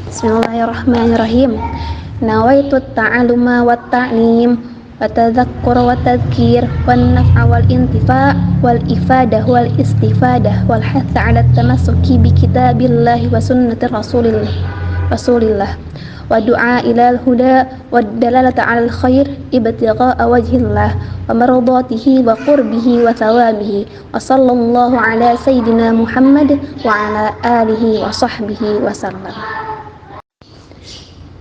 Bismillahirrahmanirrahim. Nawaitu ta'aluma wa ta'lim wa tadhakkur wa tadhkir wan naf'a wal intifa' wal ifadah wal istifadah wal hatha 'ala tamassuki bi kitabillahi wa sunnati rasulillah wa du'a ilal huda wa dalalata 'alal khair ibtigha'a wajhillah wa mardatihi wa qurbihi wa thawabihi wa sallallahu ala sayyidina Muhammad wa ala alihi wa sahbihi wa sallam.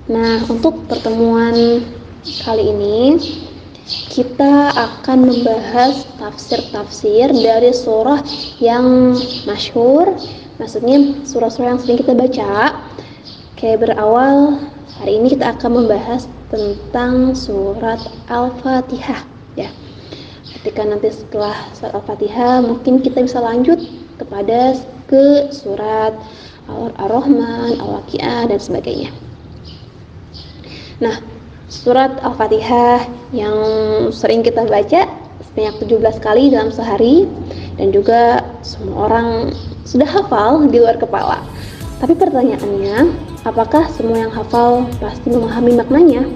Nah, untuk pertemuan kali ini kita akan membahas tafsir-tafsir dari surah yang masyhur, maksudnya surah-surah yang sering kita baca. Kayak berawal, hari ini kita akan membahas tentang surat Al-Fatihah ya. Ketika nanti setelah surat Al-Fatihah mungkin kita bisa lanjut kepada ke surat Ar-Rahman, Al-Waqiah dan sebagainya. Nah, surat Al-Fatihah yang sering kita baca sebanyak 17 kali dalam sehari dan juga semua orang sudah hafal di luar kepala. Tapi pertanyaannya, apakah semua yang hafal pasti memahami maknanya?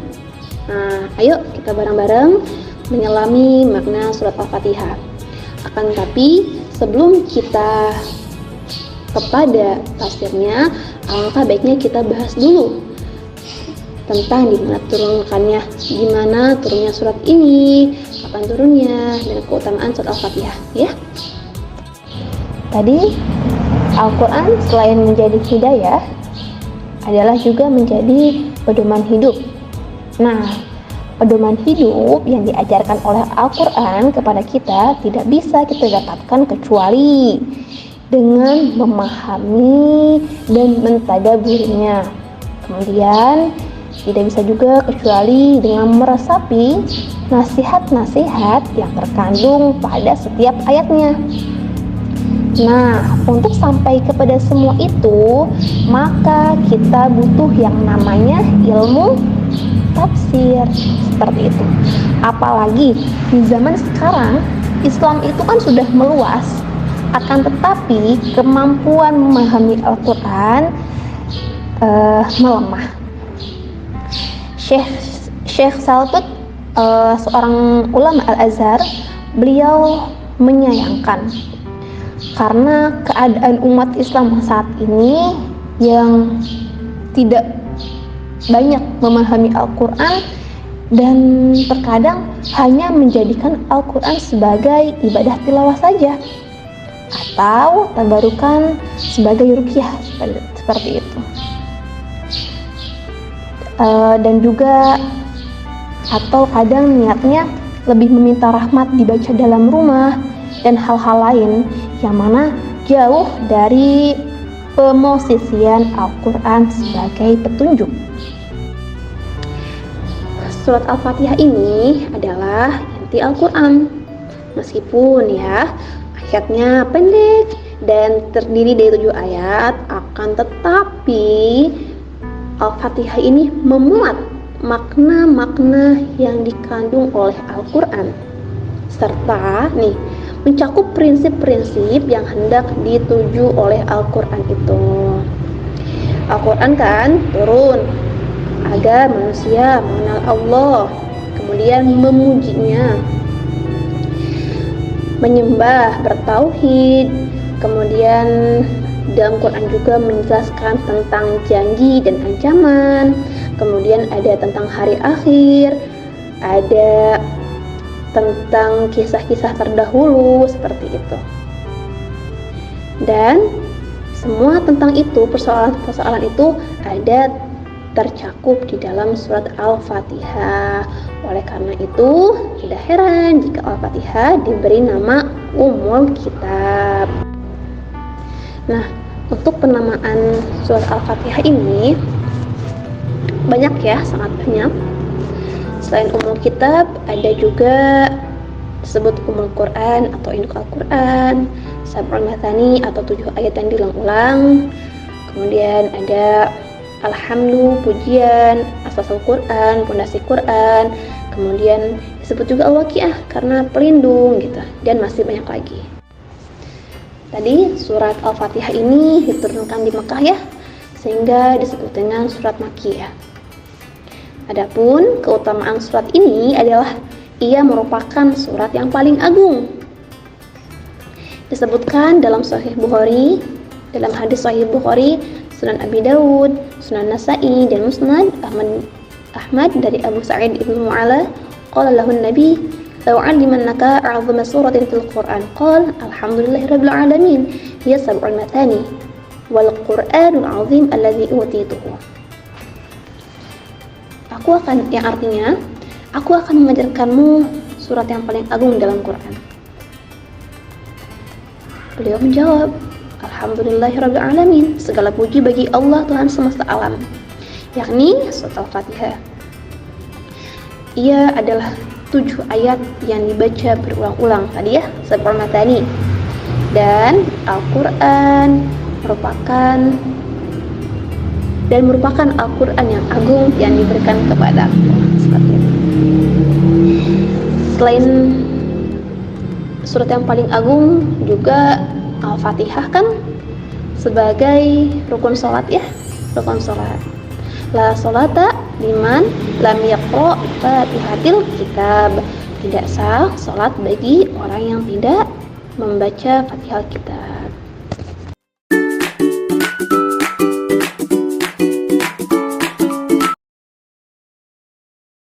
Nah, ayo kita bareng-bareng menyelami makna surat Al-Fatihah. Akan tetapi sebelum kita kepada tafsirnya, alangkah baiknya kita bahas dulu tentang gimana turunnya surat ini, kapan turunnya, dan keutamaan surat Al-Fatihah ya. Tadi Al-Quran selain menjadi hidayah adalah juga menjadi pedoman hidup. Nah, pedoman hidup yang diajarkan oleh Al-Quran kepada kita tidak bisa kita dapatkan kecuali dengan memahami dan mentadaburinya. Kemudian tidak bisa juga kecuali dengan meresapi nasihat-nasihat yang terkandung pada setiap ayatnya. Nah, untuk sampai kepada semua itu, maka kita butuh yang namanya ilmu tafsir, seperti itu. Apalagi di zaman sekarang, Islam itu kan sudah meluas, akan tetapi kemampuan memahami Al-Quran melemah. Syekh Saltut, seorang ulama Al-Azhar, beliau menyayangkan karena keadaan umat Islam saat ini yang tidak banyak memahami Al-Quran dan terkadang hanya menjadikan Al-Quran sebagai ibadah tilawah saja atau tabarukan sebagai ruqyah, seperti itu. Dan juga atau kadang niatnya lebih meminta rahmat dibaca dalam rumah dan hal-hal lain yang mana jauh dari pemosisian Al-Quran sebagai petunjuk. Surat Al-Fatihah ini adalah inti Al-Quran, meskipun ya ayatnya pendek dan terdiri dari 7 ayat, akan tetapi Al-Fatihah ini memuat makna-makna yang dikandung oleh Al-Quran serta mencakup prinsip-prinsip yang hendak dituju oleh Al-Quran itu. Al-Quran kan turun agar manusia mengenal Allah, kemudian memujinya, menyembah, bertauhid, kemudian dalam Quran juga menjelaskan tentang janji dan ancaman, kemudian ada tentang hari akhir, ada tentang kisah-kisah terdahulu, seperti itu. Dan semua tentang itu, persoalan-persoalan itu ada tercakup di dalam surat Al-Fatihah. Oleh karena itu, tidak heran jika Al-Fatihah diberi nama Ummul Kitab. Nah, untuk penamaan surat Al-Fatihah ini banyak ya, sangat banyak. Selain Ummul Kitab, ada juga disebut Ummul Quran atau Induk Al-Quran, Sab'ul Mathani atau 7 ayat yang diulang-ulang. Kemudian ada Alhamdu, pujian, Asasul Quran, pondasi Quran. Kemudian disebut juga Al-Waqiah karena pelindung gitu, dan masih banyak lagi. Tadi surat Al-Fatihah ini diturunkan di Mekah ya, sehingga disebut dengan surat Makkiyah. Adapun keutamaan surat ini adalah ia merupakan surat yang paling agung. Disebutkan dalam Sahih Bukhari, dalam hadis Sahih Bukhari, Sunan Abi Dawud, Sunan Nasa'i, dan Musnad Ahmad dari Abu Sa'id ibn Mu'ala, qala lahu Nabi, "Law 'allimannaka a'zama suratin fil Qur'an." Qala, "Alhamdulillahirabbil alamin, hiya sab'ul mathani wal Qur'anul 'azim alladzi utituhu." Yang artinya, aku akan mengajarkanmu surat yang paling agung dalam Quran. Beliau menjawab, "Alhamdulillahirabbil alamin, segala puji bagi Allah Tuhan semesta alam," yakni surat Al-Fatihah. Ia adalah 7 ayat yang dibaca berulang-ulang tadi ya, sab'ul matani. Dan Al-Quran merupakan Al-Quran yang agung yang diberikan kepada Allah. Selain surat yang paling agung, juga Al-Fatihah kan sebagai rukun sholat ya, rukun sholat. La sholata liman lam yaqra fatihatil kitab. Tidak sah sholat bagi orang yang tidak membaca Fatihah kitab.